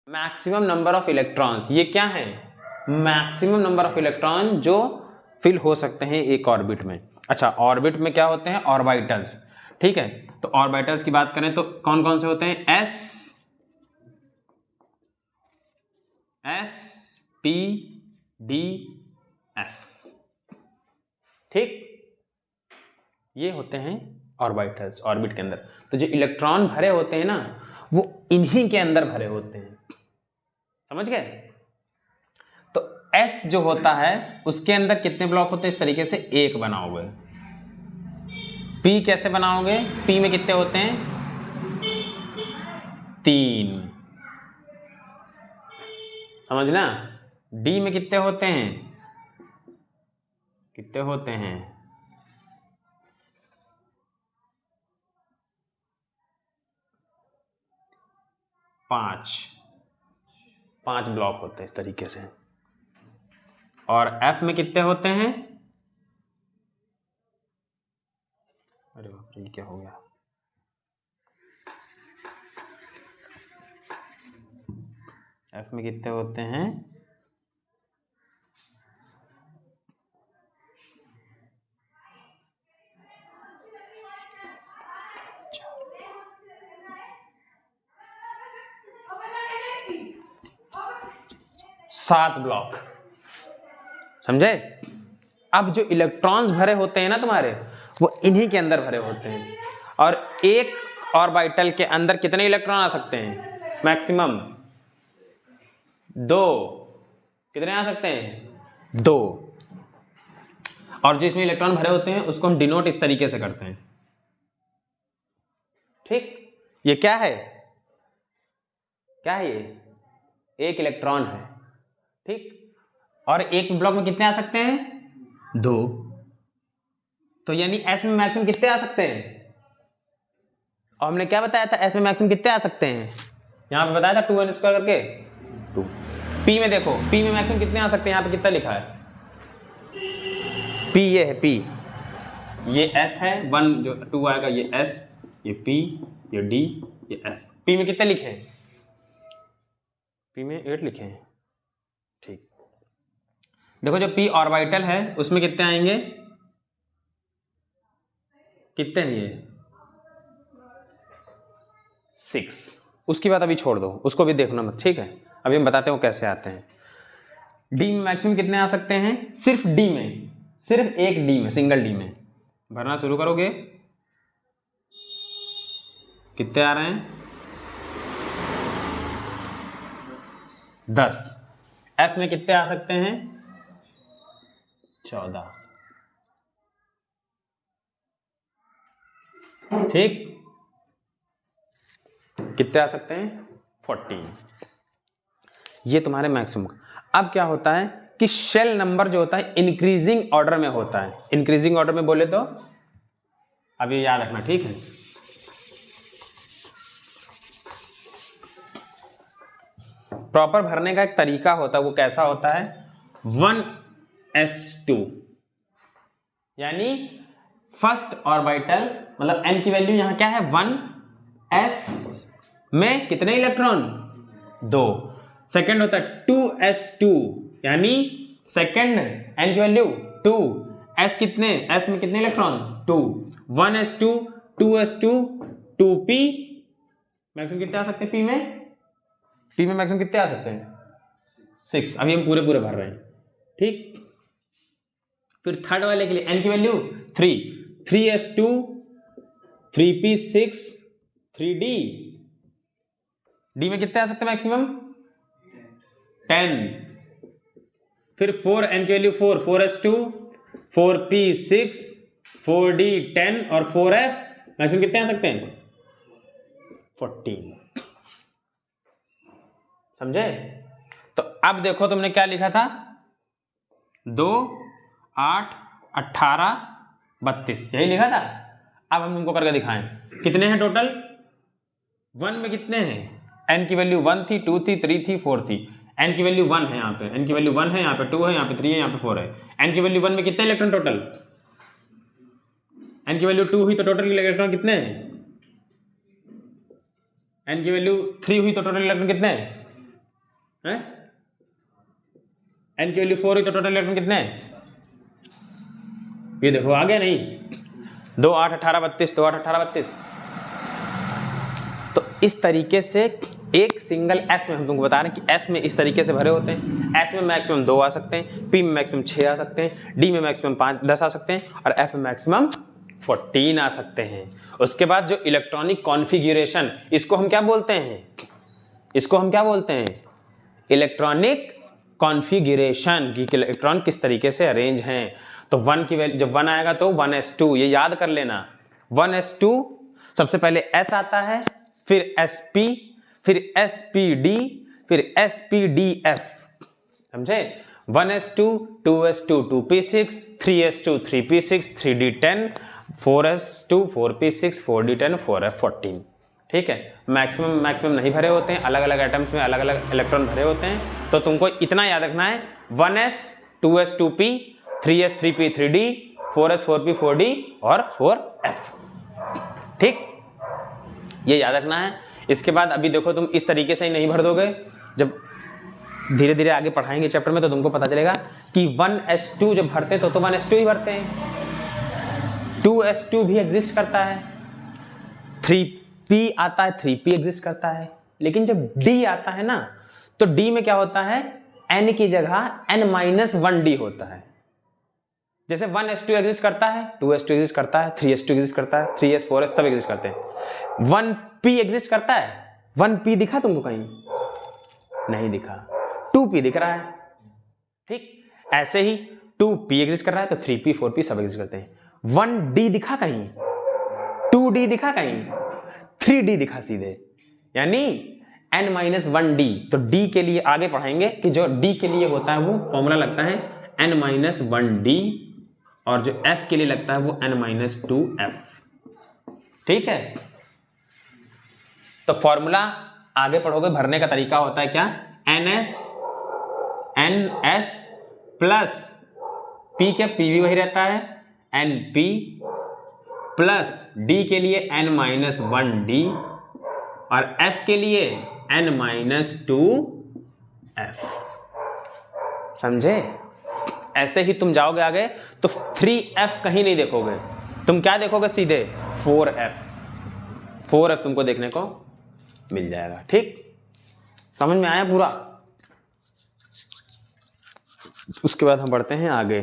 Maximum number of electrons, ये क्या है? मैक्सिमम नंबर ऑफ इलेक्ट्रॉन जो फिल हो सकते हैं एक ऑर्बिट में। अच्छा, ऑर्बिट में क्या होते हैं? ऑर्बिटल्स। ठीक है, तो ऑर्बिटल्स की बात करें तो कौन कौन से होते हैं? S P D F. ठीक, ये होते हैं ऑर्बिटल्स ऑर्बिट के अंदर। तो जो इलेक्ट्रॉन भरे होते हैं ना, वो इन्हीं के अंदर भरे होते हैं। समझ गए? तो S जो होता है उसके अंदर कितने ब्लॉक होते हैं? इस तरीके से एक बनाओगे। P कैसे बनाओगे? P में कितने होते हैं? 3। समझना? D में कितने होते हैं? कितने होते हैं? 5 ब्लॉक होते हैं इस तरीके से। और F में कितने होते हैं? अरे बाप रे, क्या हो गया? F में कितने होते हैं? 7 ब्लॉक। समझे? अब जो इलेक्ट्रॉन्स भरे होते हैं ना तुम्हारे, वो इन्हीं के अंदर भरे होते हैं। और एक ऑर्बिटल के अंदर कितने इलेक्ट्रॉन आ सकते हैं? मैक्सिमम 2। कितने आ सकते हैं? 2। और जो इसमें इलेक्ट्रॉन भरे होते हैं उसको हम डिनोट इस तरीके से करते हैं। ठीक, ये क्या है? क्या है ये? एक इलेक्ट्रॉन है। ठीक, और एक ब्लॉक में कितने आ सकते हैं? 2। तो यानी S में मैक्सिमम कितने आ सकते हैं? और हमने क्या बताया था? S में मैक्सिमम कितने आ सकते हैं? यहां पे बताया था 2n स्क्वायर करके 2। P में देखो, P में मैक्सिमम कितने आ सकते हैं? यहां पे कितना लिखा है? P ये है, P ये S है 1, जो 2 आएगा ये S, ये P, ये D, ये F। P में कितने लिखे हैं? P में 8 लिखे हैं। ठीक, देखो जो P ऑर्बिटल है उसमें कितने आएंगे? कितने हैं ये? 6। उसकी बात अभी छोड़ दो, उसको भी देखना मत। ठीक है, अभी हम बताते हैं वो कैसे आते हैं। D में मैक्सिमम कितने आ सकते हैं? सिर्फ D में, सिर्फ एक D में, सिंगल D में भरना शुरू करोगे, कितने आ रहे हैं? 10। F में कितने आ सकते हैं? 14। ठीक, कितने आ सकते हैं? 14। ये तुम्हारे मैक्सिमम। अब क्या होता है कि शेल नंबर जो होता है इंक्रीजिंग ऑर्डर में होता है। इंक्रीजिंग ऑर्डर में बोले तो अब ये याद रखना। ठीक है, प्रॉपर भरने का एक तरीका होता है, वो कैसा होता है? 1s2, यानी फर्स्ट ऑर्बिटल, मतलब n की वैल्यू यहां क्या है? 1s में कितने इलेक्ट्रॉन? 2। सेकंड होता है 2s2, यानी सेकंड n की वैल्यू 2। s कितने? s में कितने electron? 2। 1s2, 2s2, 2p। Maximum कितने आ सकते हैं p में? p में मैक्सिमम कितने आ सकते हैं? 6। अभी हम पूरे पूरे भर रहे हैं। ठीक, फिर थर्ड वाले के लिए n की value 3, 3s2, 3p6, 3d। d में कितने आ सकते हैं मैक्सिमम? 10। फिर 4, n की वैल्यू 4, 4s2, 4p6, 4d 10 और 4f मैक्सिमम कितने आ सकते हैं? 14। समझे? तो अब देखो तुमने क्या लिखा था? 2, 8, 18, 32, यही लिखा था। अब हम तुमको करके दिखाएं कितने हैं टोटल। 1 में कितने हैं? n की वैल्यू 1 थी, 2 थी, 3 थी, 4 थी। n की वैल्यू 1 है, यहाँ पे n की वैल्यू 1 है, यहाँ पे 2 है, यहाँ पे 3 है, यहाँ पे 4 है। n की वैल्यू 1 में कितने इलेक्ट्रॉन टोटल? n की वैल्यू 2 हुई तो टोटल इलेक्ट्रॉन कितने हैं? n की वैल्यू 3 हुई तो टोटल इलेक्ट्रॉन कितने हैं? हैं? n की वैल्यू 4 हुई तो टोटल इलेक्ट्रॉन कितने हैं? ये देखो आ गया नहीं? 2 8 18 32, 2 8 18 32। तो इस तरीके से एक सिंगल S में हम तुमको बता रहे हैं कि S में इस तरीके से भरे होते हैं। S में मैक्सिमम 2 आ सकते हैं, P में मैक्सिमम 6 आ सकते हैं, D में मैक्सिमम 10 आ सकते हैं और F में मैक्सिमम 14 आ सकते हैं। उसके बाद जो इलेक्ट्रॉनिक कॉन्फ़िगरेशन, इसको हम क्या बोलते हैं? इसको हम क्या बोलते हैं? इलेक्ट्रॉनिक कॉन्फ़िगरेशन की इलेक्ट्रॉन किस तरीके से अरेंज हैं। तो 1 की वैल्यू जब 1 आएगा तो 1s2, ये याद कर लेना। 1s2 सबसे पहले S आता है, फिर sp, फिर spd, फिर spdf, समझे? 1s2 2s2 2p6 3s2 3p6 3d10 4s2 4p6 4d10 4f14। ठीक है, मैक्सिमम नहीं भरे होते हैं, अलग अलग एटम्स में अलग अलग इलेक्ट्रॉन भरे होते हैं। तो तुमको इतना याद रखना है 1s 2s 2p 3s 3p 3d 4s 4p 4d और 4f। ठीक, ये याद रखना है। इसके बाद अभी देखो तुम इस तरीके से ही नहीं भर दोगे, जब धीरे धीरे आगे पढ़ाएंगे चैप्टर में तो तुमको पता चलेगा कि 1s2 जब भरते हैं तो 1s2 ही भरते हैं। 2s2 भी एग्जिस्ट करता है, 3p आता है 3p एग्जिस्ट करता है, लेकिन जब d आता है ना तो d में क्या होता है? n की जगह n-1d होता है। जैसे 1s2 एग्जिस्ट करता है, 2s2 एग्जिस्ट करता है, 3s2 एग्जिस्ट करता है, 3s 4s सब एग्जिस्ट करते हैं। 1p एग्जिस्ट करता है, 1p दिखा तुमको कहीं? नहीं दिखा। 2p दिख रहा है। ठीक, ऐसे ही 2p एग्जिस्ट कर रहा है तो 3p 4p सब एग्जिस्ट करते हैं। 1d दिखा कहीं? 2d दिखा कहीं? 3d दिखा सीधे, यानी n-1d। तो d के लिए आगे पढ़ाएंगे कि जो d के लिए होता है वो फॉर्मूला लगता है n-1d और जो f के लिए लगता है वो n-2f। ठीक है, तो फॉर्मूला आगे पढ़ोगे, भरने का तरीका होता है क्या? ns प्लस p, क्या p भी वही रहता है, np प्लस d के लिए n-1d और f के लिए n-2f। समझे? ऐसे ही तुम जाओगे आगे तो 3f कहीं नहीं देखोगे, तुम क्या देखोगे? सीधे 4f। 4f तुमको देखने को मिल जाएगा। ठीक, समझ में आया पूरा? उसके बाद हम बढ़ते हैं आगे।